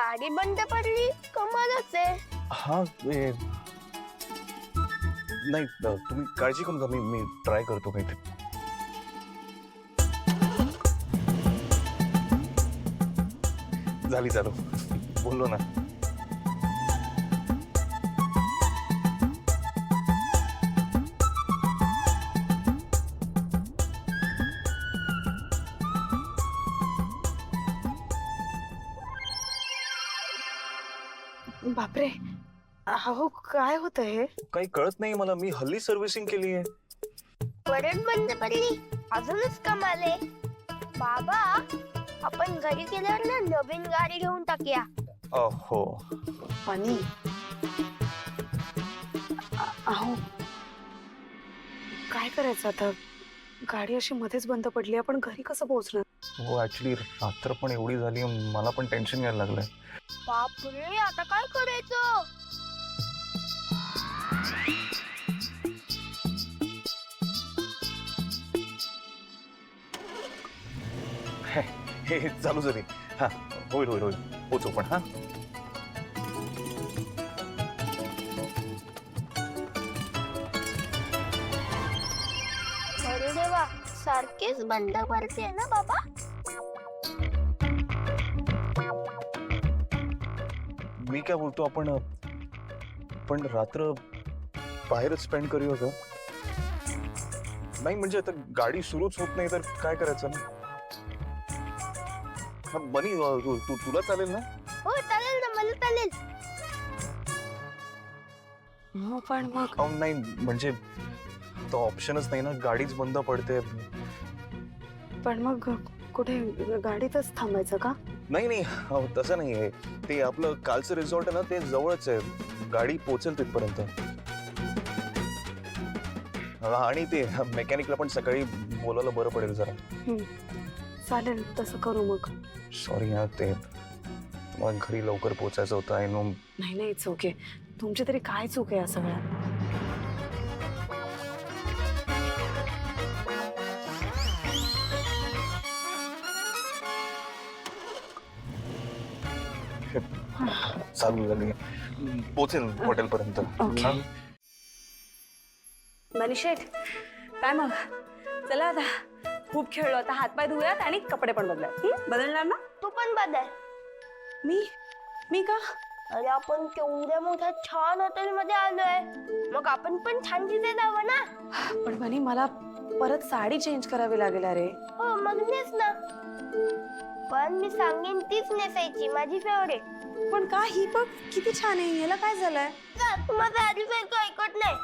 गाडी बंद पडली कमालच आहे. हा नाही तुम्ही काळजी करू नका, मी ट्राय करतो काहीतरी. झाली चालू, बोललो ना. बापरे, अहो काय होत हे? काही कळत नाही मला, मी हल्ली सर्व्हिसिंग केली आहे. परत बंद पडली, अजूनच कमाल आहे. बाबा, आपण घरी गेल्यावर ना नवीन गाडी घेऊन टाकूया. हो. पाणी अहो काय करायचं आता? गाडी अशी मध्येच बंद पडली, आपण घरी कसं पोहोचणार? हो ऍक्च्युली रात्र पण एवढी झाली, मला पण टेन्शन यायला लागलंय. बापरे, आता काय करायचं? हे चालू झाली. हा होईल होईल होईल, पोचू पण. हा अरे देवा, सारखेच बंद पडते ना बाबा. मी काय बोलतो, आपण रात्र बाहेरच स्पेंड करूया का? नाही म्हणजे आता गाडी सुरूच होत नाही तर काय करायचं ना? बनी तुला चालेल ना? हो चालेल ना, मला चालेल. हो पण मग नाही म्हणजे तो ऑप्शनच नाही ना, गाडीच बंद पडते. पण मग कुठे गाडीतच थांबायचं का? नाही तसं नाही आहे. ते आपलं कालचं रिसॉर्ट आहे ना, ते जवळच आहे, गाडी पोहोचेल तिथपर्यंत. आणि ते मेकॅनिकला पण सकाळी बोलायला बरं पडेल जरा. चालेल, तसं करू मग. सॉरी यार, ते मला घरी लवकर पोहोचायचं होतं. I know. नाही इट्स ओके. तुमची तरी काय चूक आहे या सगळ्यात? चालू झाली, पोहोचेल हॉटेलपर्यंत. मनीषेठ, काय मग? चला आता, खूप खेळलो, आता हातपाय धुयात आणि कपडे पण बदलात. बदलणार ना? तू पण बदल. मी का? अरे आपण केवढ्या मोठ्या छान हॉटेल मध्ये आलोय, मग आपण पण छान तिथे जावं ना. पण बनी, मला परत साडी चेंज करावी लागेल. अरे हो मग नेस ना. पण मी सांगेन तीच नेसायची, माझी फेवरेट. पण का? ही बघ किती छान आहे, याला काय झालंय? माझं आधीच ऐकत नाही.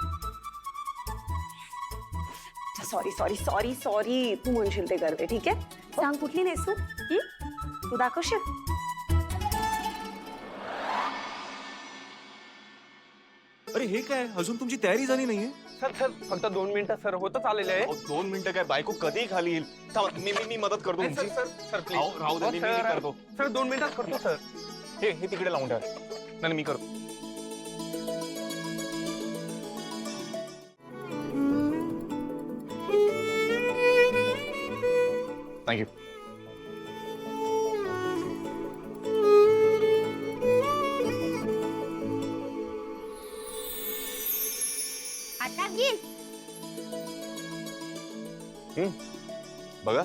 सॉरी सॉरी सॉरी सॉरी, तू म्हणशील ते करते. ठीक आहे, सांग कुठली नेसू? तू दाखवशील? अरे हे काय, अजून तुमची तयारी झाली नाहीये? सर फक्त 2 मिनिटं सर, होतच आलेले आहे. 2 मिनिटं काय, बायको कधी खाली येईल? मी मदत करतो नाही, तुमची. सर प्लीज राहू दे, मी करतो. सर 2 मिनिटात करतो सर. हे तिकडे लावून ठेवा. नाही मी करतो. थँक्यू. आता घे. बघा,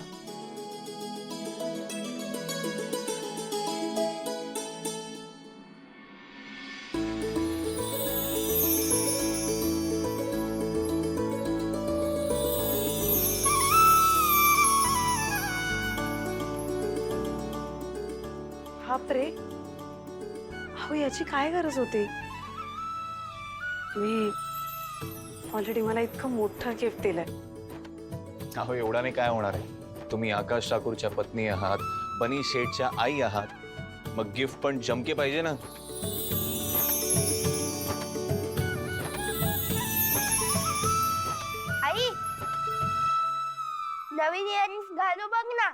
बापरे, अहो याची काय गरज होती? मी ऑलरेडी मला इतकं मोठं गिफ्ट दिलंय. अहो एवढा नाही काय होणार आहे. तुम्ही आकाश ठाकूरच्या पत्नी आहात, बनी शेठच्या आई आहात, मग गिफ्ट पण जमके पाहिजे ना. आई, नवीन इयरिंग्स घालू बघ ना.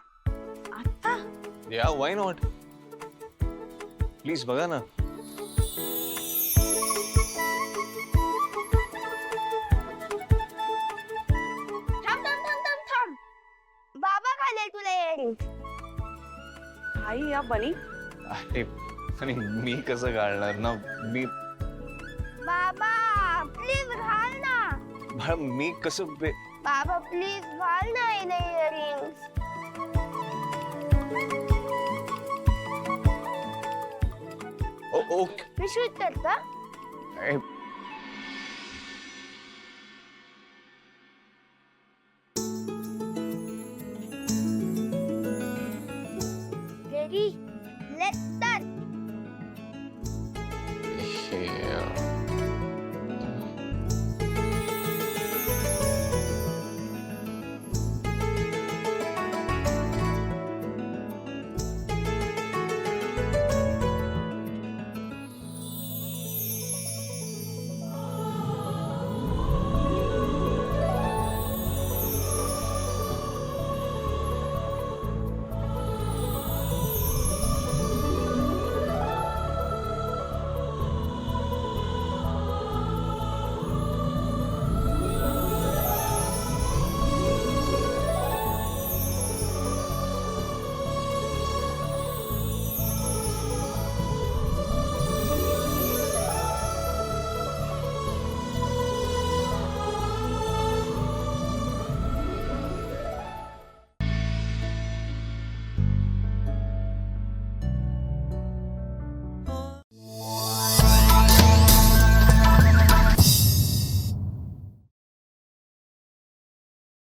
आता या वाय नॉट, प्लीज बघा ना. थांब. बाबा घालेल तुला इयरिंग्स. आई या बनी, ते आणि मी कसं घालणार ना मी बाबा प्लीज घाल ना. बाळा मी कसं बाबा प्लीज घाल ना इयरिंग्स. ओके पिशवीत करता